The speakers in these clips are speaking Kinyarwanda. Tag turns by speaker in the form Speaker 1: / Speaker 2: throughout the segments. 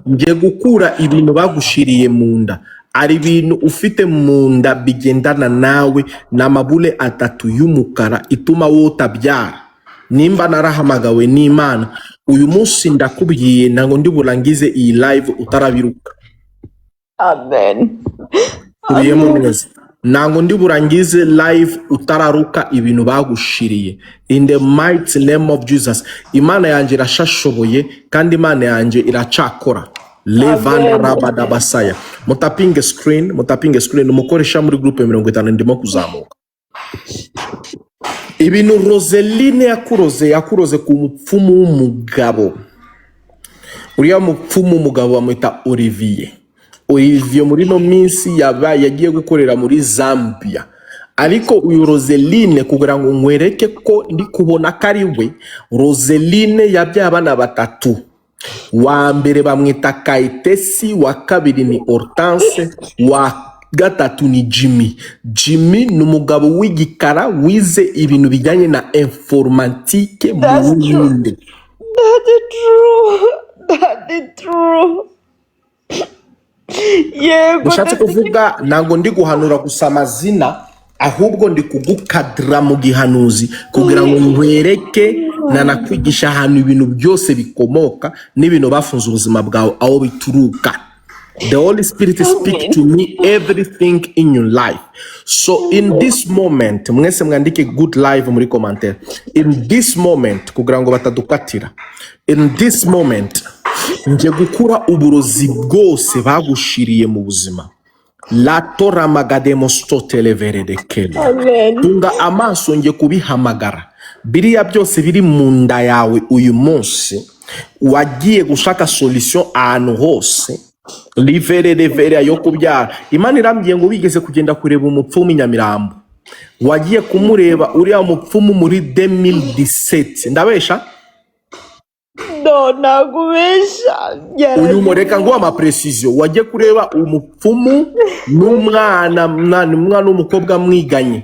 Speaker 1: ngiye gukura ibintu bagushiriye mu nda. Ari ibintu ufite mu nda bigendana nawe n'amabule atatu y'umukara ituma wotabyara. Nimba narahamagawe n'Imana uyu munsi ndakubwiye ntango ndi burangize iyi live utarabiruka.
Speaker 2: Amen.
Speaker 1: Kubiyemo neza. Ntango ndi burangize live utararuka ibintu bagushiriye. In the mighty name of Jesus. Imana yanje irashashoboye kandi Imana yanje iracakora. Levana rabada basaya. Mutapinge screen umukoresha muri groupe 50 ndimo kuzamuka. Ibintu Roseline yakuroze ku mupfumu w'umugabo. Uriya mupfumu w'umugabo bamwita Olivier muri no minsi yagiye gukorera muri Zambia. Ariko uyu Roseline kugira ngo nkwereke ko ndi kubona kari we, Roseline yabyaye abana batatu. Wa mbere bamwita Kayitesi, wa kabiri ni Hortense, wa gatatu ni Jimmy ni umugabo w'igikara wize ibintu bijyanye na informatique mu Burundi.
Speaker 2: That's true. Yego,
Speaker 1: Ushatse kuvuga ntango ndi guhanura gusa amazina, ahubwo ndi kugukadira mu gihanuzi kugira ngo nkwereke nakwigisha ahantu ibintu byose bikomoka n'ibintu bafunze ubuzima bwawe aho bituruka. The Holy Spirit speak to me everything in your life. So in this moment, mwese mwandike good live muri commentaire. In this moment, kugira ngo batadukatira. In this moment, nje gukura uburozi bwose bagushiriye mu buzima. La tora magademo stotele verede kele. Tunga amaso nje kubihamagara. Biriya byose biri mu nda yawe uyu munsi, wagiye gushaka solution ahantu hose. Livere yo kubyara. Imana irambwiye ngo bigeze kugenda kureba umupfumu Nyamirambo. Wagiye kumureba uriya mupfumu muri 2017. Ndabesha?
Speaker 2: No, nagubesha.
Speaker 1: Uyu mureka ngo ama precision. Wagiye kureba umupfumu n'umwana w'umukobwa mwiganye.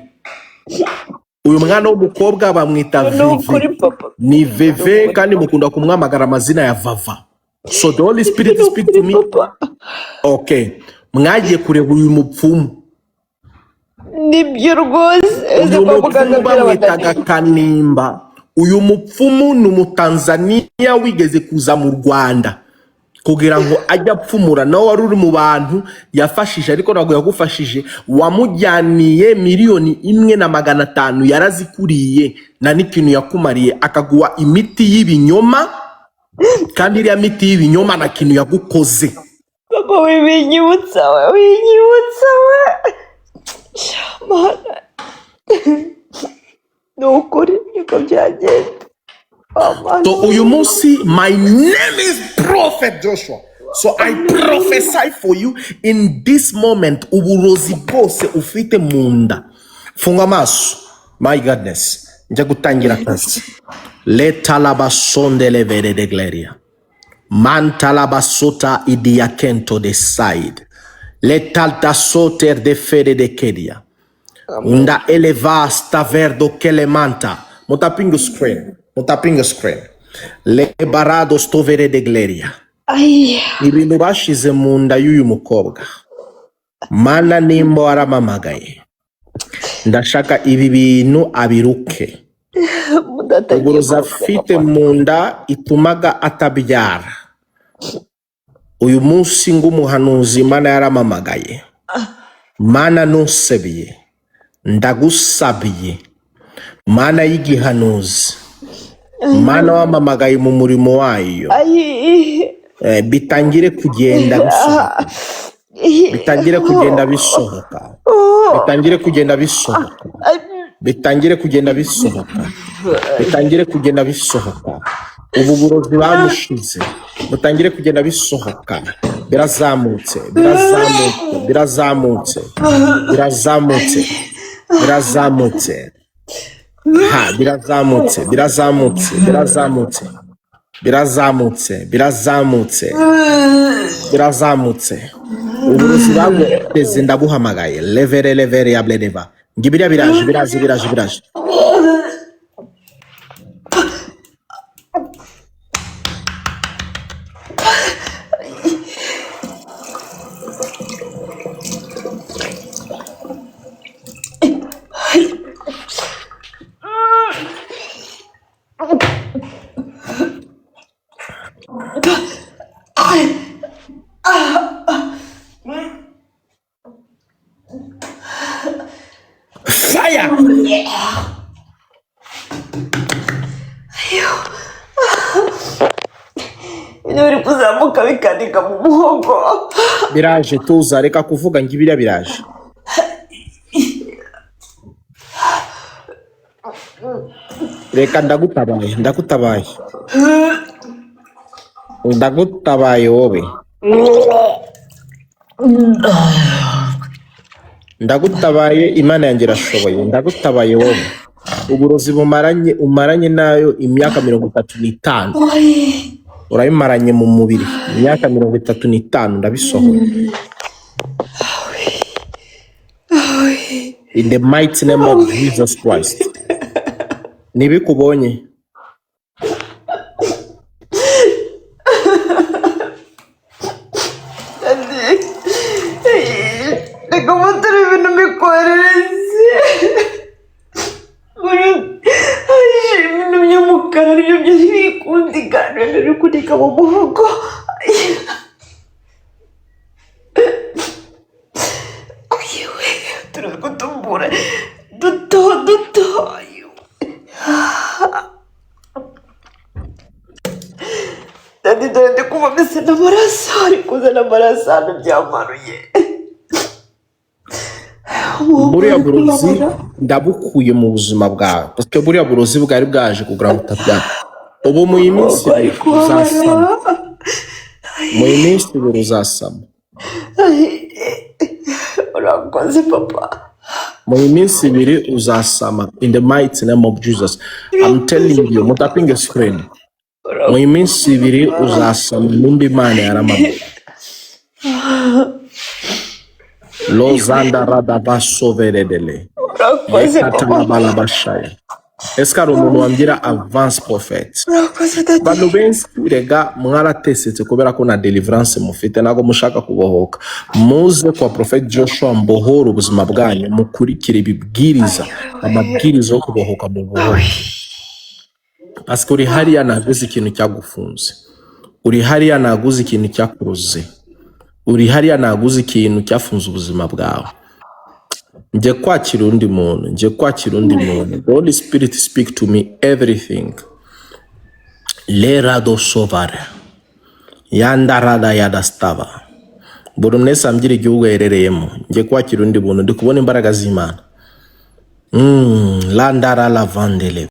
Speaker 1: Uyu mwana w'umukobwa bamwita Vivi. Ni Veve kandi mukunda kumwamagara amazina ya Vava. So the Holy Spirit speak to me. Okay. Mwagiye kureba uyu mupfumu.
Speaker 2: Nibyo rwose.
Speaker 1: Uyu mupfumu bamwitaga Kanimba. Uyu mupfumu ni Umutanzania wigeze kuza mu Rwanda kugira ngo ajya pfumura. Nawe wari uri mu bantu yafashije, ariko ntabwo yagufashije. Wamujyaniye 1,500,000 yarazikuriye na n'ikintu yakumariye, akaguha imiti y'ibinyoma, kandi iriya miti y'ibinyoma na kintu yagukoze.
Speaker 2: Papa, winyibutsa we. Shamana. Nukuri niko byagenda.
Speaker 1: So uyu munsi, my name is Prophet Joshua. So I prophesy for you in this moment. Uburozi bwose ufite munda. Funga maso. My goodness. Nje gutangira kazi. Letalabasonde levere de gleria. Mantalabasota idiakento de side. Letalta soter de fede de kedia. Unda eleva staverdo kelemanta. Mutapingo screen. Le barado stovere de gleria. Ibintu bashize mu nda y'uyu mukobwa. Mana nimba waramamagaye. Ndashaka ibi bintu abiruke. Uburozi afite mu nda itumaga atabyara. Uyu munsi ng'umuhanuzi Imana yaramamagaye. Mana ntusebiye. Ndagusabiye. Mana y'igihanuzi. Mana wamamagaye mu murimo wayo. Bitangire kugenda bisohoka. Bitangire kugenda bisohoka. Bitangire kugenda bisohoka. Bitangire kugenda bisohoka. Bitangire kugenda bisohoka. Ubu burozi bamushize butangire kugenda bisohoka. Birazamutse, birazamutse, birazamutse, birazamutse, birazamutse. Ha, birazamutse, birazamutse, birazamutse, birazamutse, birazamutse, birazamutse. Uburozi baguteze ndabuhamagaye. Levere ya bledeva. Ngibiriya biraje. Fire!
Speaker 2: Ibintu biri kuzamuka bikandika mu muhogo.
Speaker 1: Biraje tuza reka kuvuga ngo ibiriya biraje. Reka ndagutabaye wowe. Ndagutabaye Imana yanjye irashoboye. Ndagutabaye wowe. Uburozi umaranye nayo imyaka 35. Urabimaranye mu mubiri imyaka 35 ndabisohoye. In the mighty name of Jesus Christ. Nibikubonye.
Speaker 2: Reka mutari ibintu bikoherereze. Ibintu by'umukara nibyo byari bikundigana biri kundika mu muhogo. Turi kutumbura duto. Dadi dore ndi kuva mbese n'amaraso ari kuzana amaraso hano byamanuye.
Speaker 1: Buriya burozi ndabukuye mu buzima bwawe. Parce buriya burozi bwari bwaje kugira ngo utabyara. Ubu mu iminsi uzasama. Mu iminsi uzasama.
Speaker 2: Urakoze papa.
Speaker 1: Mu iminsi ibiri uzasama in the mighty name of Jesus. I'm telling you, mutapinge screen. Mu iminsi ibiri uzasama nimba Imana yaramamaye. Lozanda rada basoveredele.
Speaker 2: Urakoze papa.
Speaker 1: Est-ce que umuntu wambira avance prophète?
Speaker 2: Urakoze dadi.
Speaker 1: Bantu benshi rega mwaratesetse kubera ko na deliverance mufite nago mushaka kubohoka. Muze kwa Prophet Joshua mbohora ubuzima bwanyu mukurikira ibibwiriza amabwiriza yo kubohoka mu buhoro. Parce que uri hariya naguze ikintu cyagufunze. Uri hariya naguze ikintu cyakuruze. Uri hariya naguze ikintu cyafunze ubuzima bwawe. Nje kwakira undi muntu. The Holy Spirit speak to me everything. Lerado sovare. Yandarada yadastava. Buri mwese ambwira igihugu yerereyemo. Nje kwakira undi muntu. Ndi kubona imbaraga z'Imana. Landara lavandele.